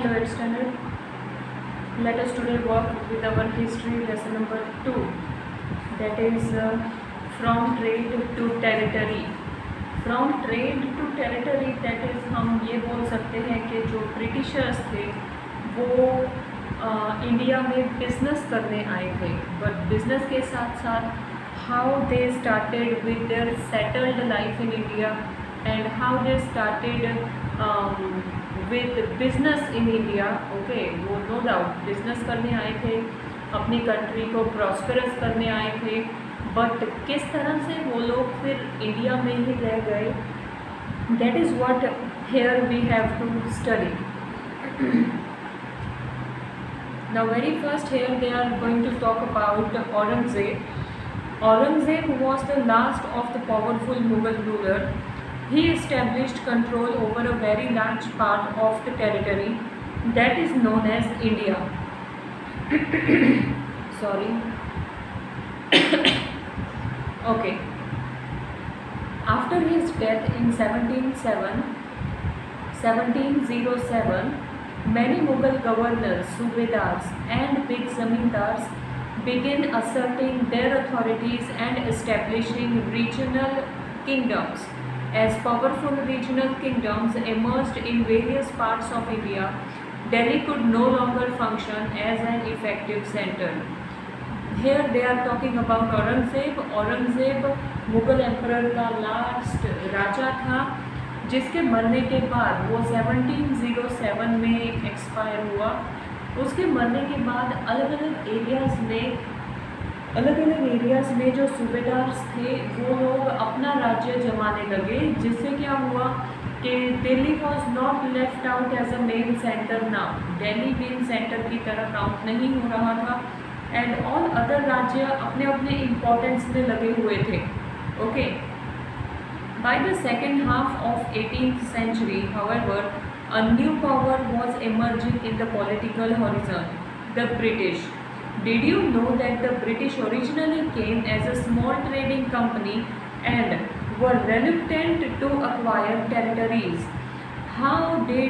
Hello, it's standard. Let us today work with our history lesson number 2. That is from trade to territory. From trade to territory, that is हम ये बोल सकते हैं कि जो Britishers थे वो इंडिया में बिजनेस करने आए थे, बट बिजनेस के साथ साथ how they started with their settled life in India and how they started with business in India. Okay, वो नो डाउट बिजनेस करने आए थे, अपनी कंट्री को प्रॉस्परस करने आए थे, बट किस तरह से वो लोग फिर इंडिया में ही रह गए, that is what here we have to study. Now very first here they are going to talk about Aurangzeb. Aurangzeb was the last of the powerful Mughal ruler. He established control over a very large part of the territory that is known as India. Sorry. Okay. After his death in 1707, many Mughal governors, subedars and big zamindars began asserting their authorities and establishing regional kingdoms. As powerful regional kingdoms emerged in various parts of India, Delhi could no longer function as an effective center. Here they are talking about Aurangzeb. Aurangzeb Mughal emperor का last राजा था, जिसके मरने के बाद वो 1707 में expire हुआ. उसके मरने के बाद अलग अलग एरियाज़ में जो सूबेदार्स थे वो लोग अपना राज्य जमाने लगे, जिससे क्या हुआ कि Delhi was not left out as a main centre. Now Delhi main centre की तरह काउंट नहीं हो रहा था एंड ऑल अदर राज्य अपने अपने इम्पोर्टेंस में लगे हुए थे. Okay. By the second half of 18th century, however, a new power was emerging in the political horizon, the British. Did you know that the British originally came as a small trading company and were reluctant to acquire territories? How then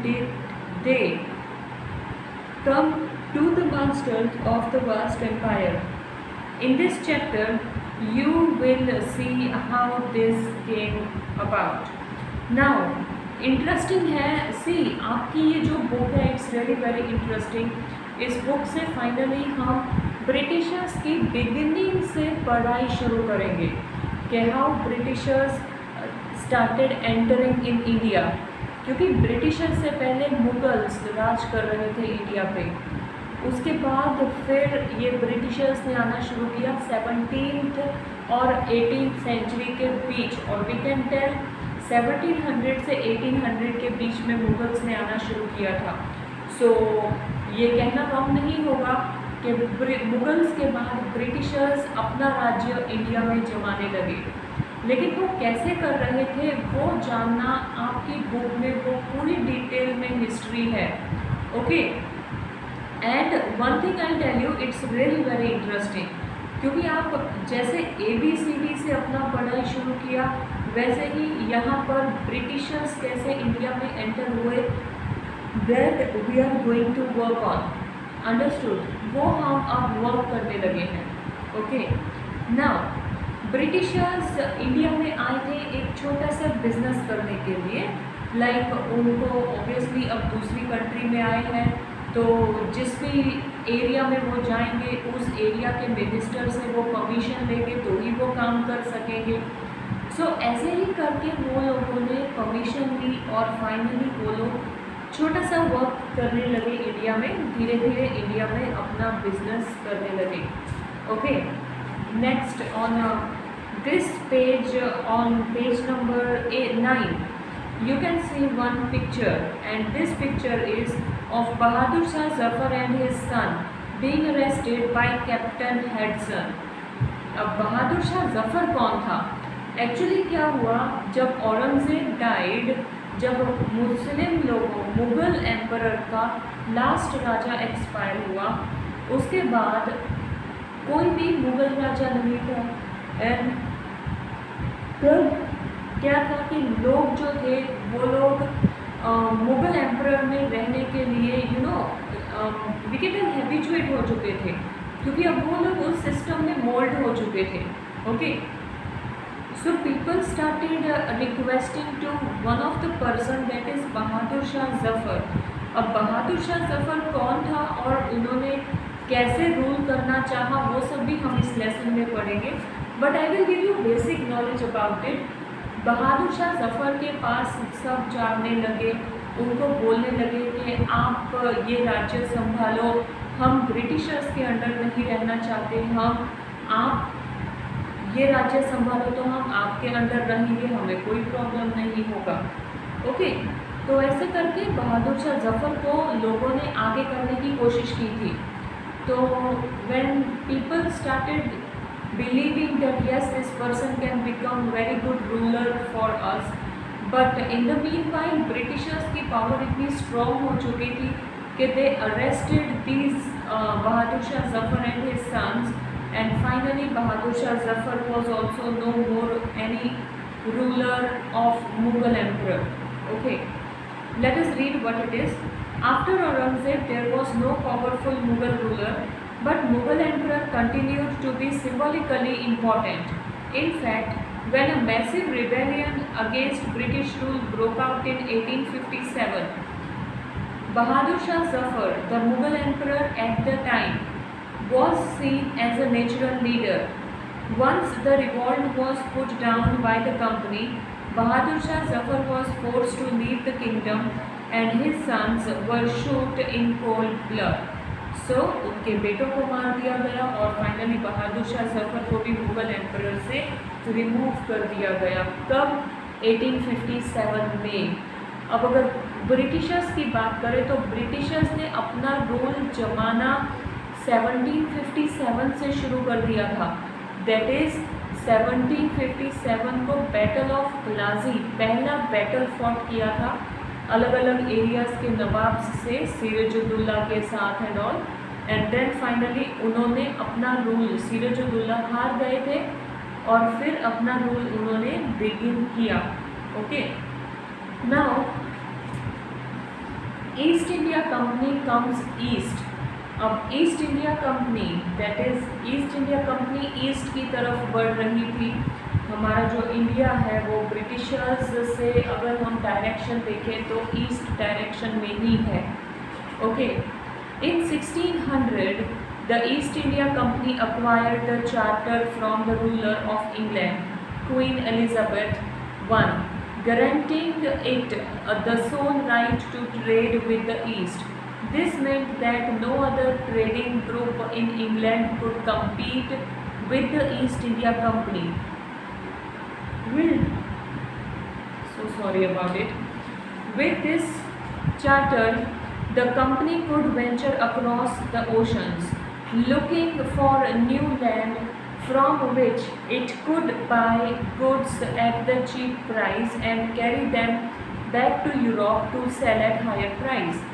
did they come to the masters of the vast empire? In this chapter, you will see how this came about. Now, interesting है, see आपकी ये जो book है it's very very interesting. इस book से finally हम Britishers की beginning से पढ़ाई शुरू करेंगे कि how Britishers started entering in India, क्योंकि ब्रिटिशर्स से पहले मुगल्स राज कर रहे थे इंडिया पे. उसके बाद फिर ये ब्रिटिशर्स ने आना शुरू किया 17th और 18th सेंचुरी के बीच, और वी कैन टेल 1700 से 1800 के बीच में मुगल्स ने आना शुरू किया था. सो ये कहना रॉन्ग नहीं होगा कि मुगल्स के बाद ब्रिटिशर्स अपना राज्य इंडिया में जमाने लगे, लेकिन वो कैसे कर रहे थे वो जानना आपकी बुक में वो पूरी डिटेल में हिस्ट्री है. Okay. And one thing I tell you, it's really very interesting, क्योंकि आप जैसे ABCD से अपना पढ़ाई शुरू किया वैसे ही यहाँ पर ब्रिटिशर्स कैसे इंडिया में एंटर हुए, that we are going to work on. Understood? वो हम अब वर्क करने लगे हैं. ओके. नाउ ब्रिटिशर्स इंडिया में आए थे एक छोटा सा बिजनेस करने के लिए. लाइक उनको ऑब्वियसली अब दूसरी कंट्री में आए हैं, तो जिस भी एरिया में वो जाएंगे उस एरिया के मिनिस्टर से वो परमिशन लेंगे तो ही वो काम कर सकेंगे. सो ऐसे ही करके वो लोगों ने परमिशन ली और फाइनली वो लोग छोटा सा वर्क करने लगे इंडिया में. धीरे धीरे इंडिया में अपना बिजनेस करने लगे. Okay. Next on this page, on page number 9, you can see one picture, and this picture is of Bahadur Shah Zafar and his son being arrested by Captain Hudson. अब बहादुर शाह जफ़र कौन था? Actually क्या हुआ, जब Aurangzeb died, जब मुस्लिम लोगों Mughal emperor का last राजा expire हुआ, उसके बाद कोई भी मुग़ल राजा नहीं था. एंड तब क्या था कि लोग जो थे वो लोग मुगल एम्परर में रहने के लिए वी गेट हैबिचुएट हो चुके थे, क्योंकि अब वो लोग उस सिस्टम में मोल्ड हो चुके थे. Okay, so people started requesting to one of the person, that is Bahadur Shah Zafar. अब बहादुर शाह जफ़र कौन था और उन्होंने कैसे रूल करना चाहा, वो सब भी हम इस लेसन में पढ़ेंगे. But I will give you basic knowledge about it. Bahadur Shah Zafar के पास सब जाने लगे, उनको बोलने लगे कि आप ये राज्य संभालो, हम ब्रिटिशर्स के अंडर नहीं रहना चाहते, हम आप ये राज्य संभालो तो हम आपके अंडर रहेंगे, हमें कोई प्रॉब्लम नहीं होगा. ओके, तो ऐसे करके बहादुर शाह जफ़र को लोगों ने आगे करने की कोशिश की थी. तो when people started believing that yes this person can become very good ruler for us, but in the meanwhile Britishers की पावर इतनी स्ट्रॉन्ग हो चुकी थी कि they arrested these Bahadur Shah Zafar and his sons, and finally Bahadur Shah Zafar was also no more any ruler of Mughal emperor. Okay, let us read what it is. After Aurangzeb there was no powerful Mughal ruler, but Mughal emperor continued to be symbolically important. In fact, when a massive rebellion against British rule broke out in 1857, Bahadur Shah Zafar, the Mughal emperor at the time, was seen as a natural leader. Once the revolt was put down by the company, Bahadur Shah Zafar was forced to leave the kingdom and his sons were shot in cold blood. So उनके बेटों को मार दिया गया और finally बहादुर शाह जफ़र को भी Mughal emperor से रिमूव कर दिया गया. कब? 1857 में. अब अगर ब्रिटिशर्स की बात करें तो ब्रिटिशर्स ने अपना रूल जमाना 1757 से शुरू कर दिया था. दैट इज़ 1757 को बैटल ऑफ प्लाजी पहला बैटल फॉट किया था अलग अलग एरियाज़ के नवाब से सिराजुद्दौला के साथ and all, and then finally उन्होंने अपना रूल, सिराजुद्दौला हार गए थे और फिर अपना रूल उन्होंने बिगिन किया. Okay, now East India Company comes east. अब East India Company, that is East India Company east की तरफ बढ़ रही थी. हमारा जो इंडिया है वो ब्रिटिशर्स से अगर हम डायरेक्शन देखें तो ईस्ट डायरेक्शन में ही है. Okay, in 1600 the east India company acquired the charter from the ruler of England, Queen Elizabeth I, guaranteeing it the sole right to trade with the East. This meant that no other trading group in England could compete with the East India Company. So sorry about it. With this charter, the company could venture across the oceans, looking for a new land from which it could buy goods at the cheap price and carry them back to Europe to sell at higher price.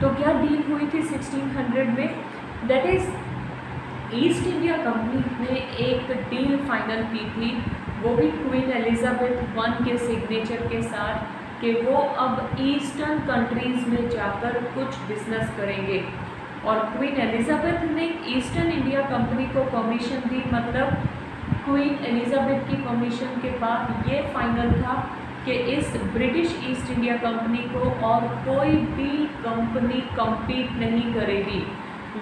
तो क्या deal हुई थी 1600 में? That is East India company ने एक deal final की थी, वो भी क्वीन एलिजाबेथ I के सिग्नेचर के साथ, कि वो अब ईस्टर्न कंट्रीज़ में जाकर कुछ बिजनेस करेंगे. और क्वीन एलिजाबेथ ने ईस्टर्न इंडिया कंपनी को परमिशन दी, मतलब क्वीन एलिजाबेथ की परमिशन के बाद ये फाइनल था कि इस ब्रिटिश ईस्ट इंडिया कंपनी को और कोई भी कंपनी कम्पीट नहीं करेगी.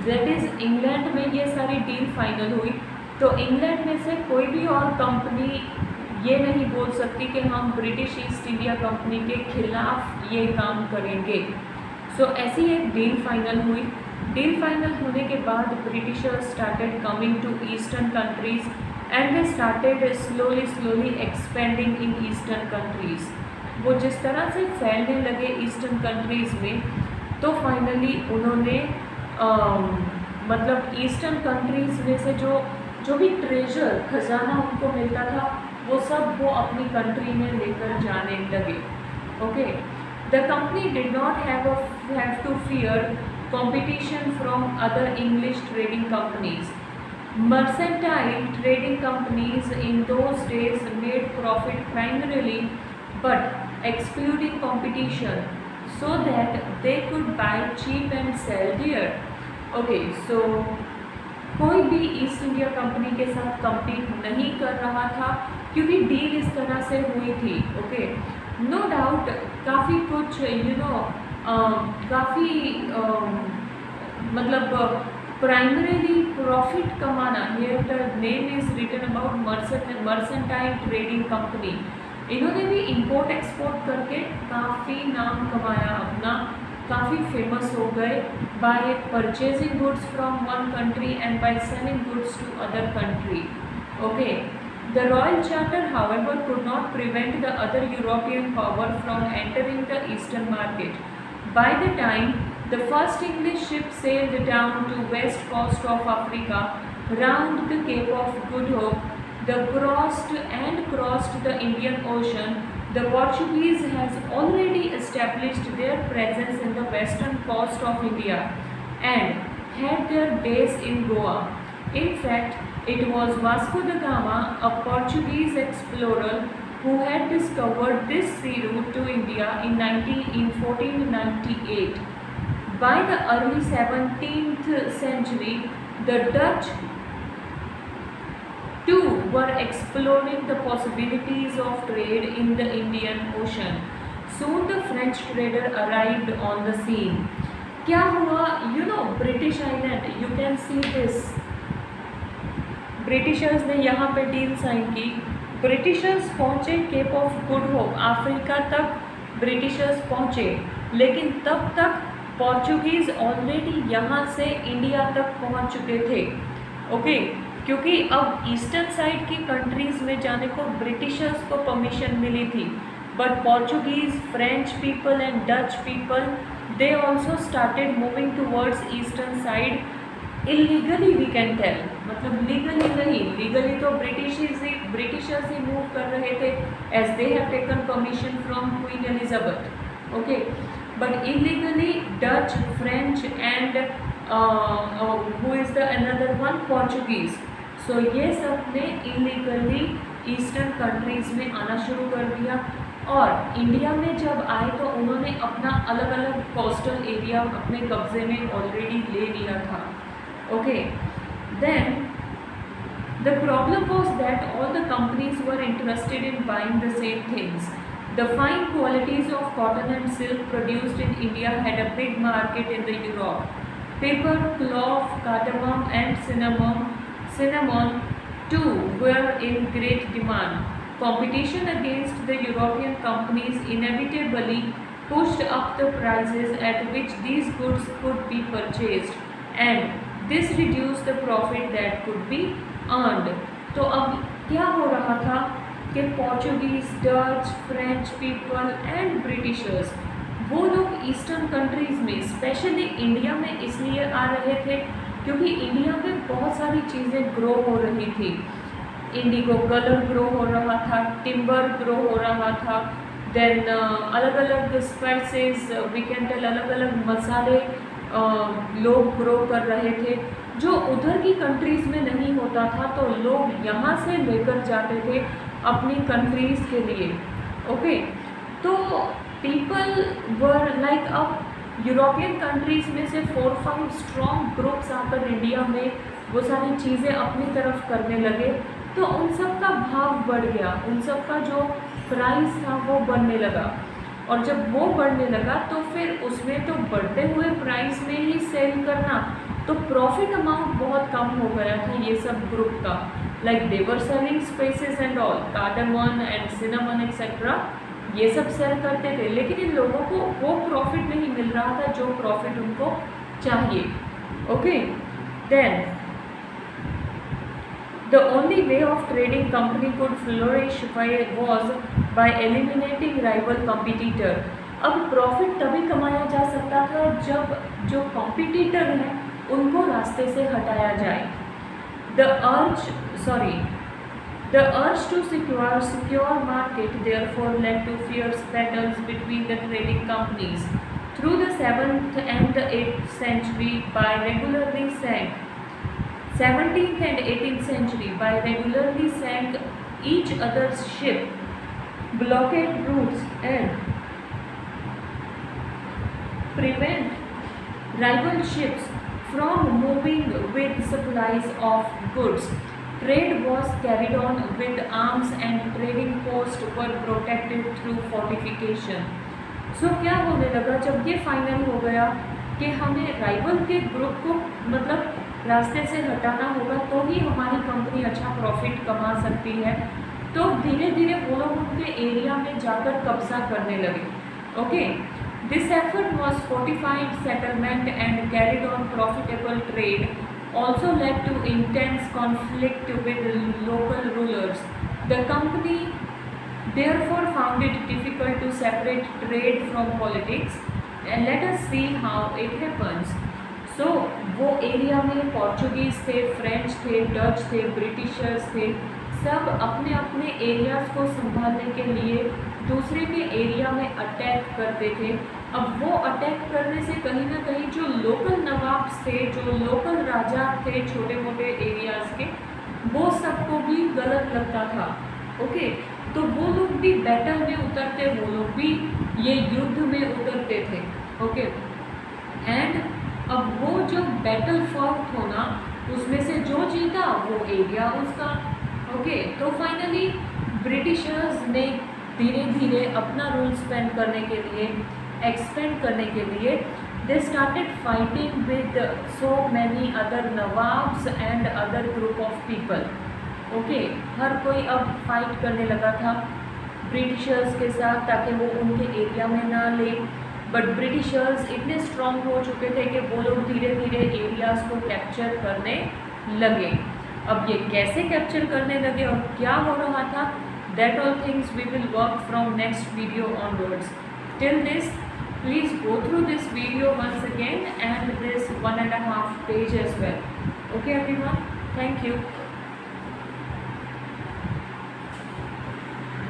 दैट इज़ इंग्लैंड में ये सारी डील फाइनल हुई, तो इंग्लैंड में से कोई भी और कंपनी ये नहीं बोल सकती कि हम ब्रिटिश ईस्ट इंडिया कंपनी के खिलाफ ये काम करेंगे. सो ऐसी एक डील फाइनल हुई. डील फाइनल होने के बाद Britishers started coming to eastern countries and they started slowly expanding in eastern countries. वो जिस तरह से फैलने लगे ईस्टर्न कंट्रीज़ में, तो फाइनली उन्होंने मतलब ईस्टर्न कंट्रीज़ में से जो भी ट्रेजर खजाना उनको मिलता था वो सब वो अपनी कंट्री में लेकर जाने लगे. Okay, the company did not have to fear competition from other English trading companies. Mercantile trading companies in those days made profit primarily, but excluding competition, so that they could buy cheap and sell dear. Okay, so कोई भी east India company के साथ compete नहीं कर रहा था क्योंकि deal इस तरह से हुई थी. ओके, नो डाउट काफ़ी कुछ काफ़ी मतलब प्राइमरीली प्रॉफिट कमाना. Here the name is written about mercantile trading company. इन्होंने भी इंपोर्ट एक्सपोर्ट करके काफ़ी नाम कमाया अपना, काफ़ी फेमस हो गए by purchasing goods from one country and by selling goods to other country. Okay, the Royal Charter, however, could not prevent the other European power from entering the eastern market. By the time the first English ship sailed down to west coast of Africa, round the Cape of Good Hope, crossed the Indian Ocean, the Portuguese has already established their presence in the western coast of India and had their base in Goa. In fact, it was Vasco da Gama, a Portuguese explorer, who had discovered this sea route to India in 1498. By the early 17th century, the Dutch too were exploring the possibilities of trade in the Indian Ocean. Soon the French trader arrived on the scene. क्या हुआ? British Island, you can see this. Britishers ने यहाँ पे deal sign की. Britishers पहुँचे Cape of Good Hope, Africa तक Britishers पहुँचे, लेकिन तब तक पोर्चुगीज़ ऑलरेडी यहाँ से इंडिया तक पहुँच चुके थे. ओके, क्योंकि अब ईस्टर्न साइड की कंट्रीज़ में जाने को ब्रिटिशर्स को परमिशन मिली थी, but Portuguese, French people and Dutch people, they also started moving towards eastern side illegally, we can tell. मतलब लीगली नहीं, लीगली तो ब्रिटिशर्स ही मूव कर रहे थे as they have taken permission from Queen Elizabeth. Okay, but illegally Dutch, French and who is the another one, Portuguese. So ये सब ने इलीगली ईस्टर्न कंट्रीज़ में आना शुरू कर दिया, और इंडिया में जब आए तो उन्होंने अपना अलग अलग कोस्टल एरिया अपने कब्जे में ऑलरेडी ले लिया था. Okay, then the problem was that all the companies were interested in buying the same things. The fine qualities of cotton and silk produced in India had a big market in the Europe. Pepper, clove, cardamom and cinnamon too were in great demand. Competition against the European companies inevitably pushed up the prices at which these goods could be purchased, and this reduced the profit that could be earned. तो अब क्या हो रहा था कि Portuguese, Dutch, French people and Britishers, वो लोग eastern countries में, स्पेशली इंडिया में इसलिए आ रहे थे क्योंकि इंडिया में बहुत सारी चीज़ें ग्रो हो रही थी. इंडिगो कलर ग्रो हो रहा था, टिम्बर ग्रो हो रहा था, देन अलग अलग स्पाइसेस, वी कैन टेल अलग अलग मसाले लोग ग्रो कर रहे थे जो उधर की कंट्रीज़ में नहीं होता था, तो लोग यहाँ से लेकर जाते थे अपनी कंट्रीज़ के लिए. ओके, तो पीपल वर लाइक, अब यूरोपियन कंट्रीज़ में से 4-5 स्ट्रॉन्ग ग्रुप्स आकर इंडिया में वो सारी चीज़ें अपनी तरफ करने लगे, तो उन सब का भाव बढ़ गया, उन सब का जो प्राइस था वो बढ़ने लगा. और जब वो बढ़ने लगा तो फिर उसमें तो बढ़ते हुए प्राइस में ही सेल करना, तो प्रॉफिट अमाउंट बहुत कम हो गया था ये सब ग्रुप का. Like they were selling spices and all, cardamom and cinnamon etcetera, ये सब सेल करते थे, लेकिन इन लोगों को वो प्रॉफिट नहीं मिल रहा था जो प्रॉफिट उनको चाहिए. Okay, then the only way of trading company could flourish was by eliminating rival competitor. अब प्रॉफिट तभी कमाया जा सकता था जब जो कॉम्पिटिटर हैं उनको रास्ते से हटाया जाए. The urge to secure market therefore led to fierce battles between the trading companies. Through the 7th and the 8th century, 17th and 18th century, by regularly sank each other's ship, blockade routes and prevent rival ships from moving with supplies of goods. Trade was carried on with arms and trading posts were protected through fortification. So क्या होने लगा जब ये final हो गया कि हमें rival के ग्रुप को मतलब रास्ते से हटाना होगा तो ही हमारी कंपनी अच्छा प्रॉफिट कमा सकती है, तो धीरे धीरे वो लोग उनके एरिया में जाकर कब्जा करने लगे. Okay, this effort was fortified settlement and carried on profitable trade also led to intense conflict with local rulers. The company therefore found it difficult to separate trade from politics, and let us see how it happens. So वो area में Portuguese थे, French थे, Dutch थे, Britishers थे, सब अपने अपने areas को संभालने के लिए दूसरे के एरिया में अटैक करते थे. अब वो अटैक करने से कहीं ना कहीं जो लोकल नवाब्स थे, जो लोकल राजा थे छोटे मोटे एरियाज़ के, वो सबको भी गलत लगता था. ओके, तो वो लोग भी बैटल में उतरते, वो लोग भी ये युद्ध में उतरते थे. ओके, एंड अब वो जो बैटल फॉर्ट हो ना, उसमें से जो जीता वो एरिया उसका. ओके, तो फाइनली ब्रिटिशर्स ने धीरे धीरे अपना रूल स्पेंड करने के लिए, एक्सपेंड करने के लिए, they started fighting with so many other nawabs and other group of people. Okay, हर कोई अब फाइट करने लगा था ब्रिटिशर्स के साथ ताकि वो उनके एरिया में ना ले. बट ब्रिटिशर्स इतने स्ट्रॉन्ग हो चुके थे कि वो लोग धीरे धीरे एरियाज़ को कैप्चर करने लगे. अब ये कैसे कैप्चर करने लगे और क्या हो रहा था, that all things we will work from next video onwards. Till this, please go through this video once again and this 1.5 page as well. Okay everyone, thank you.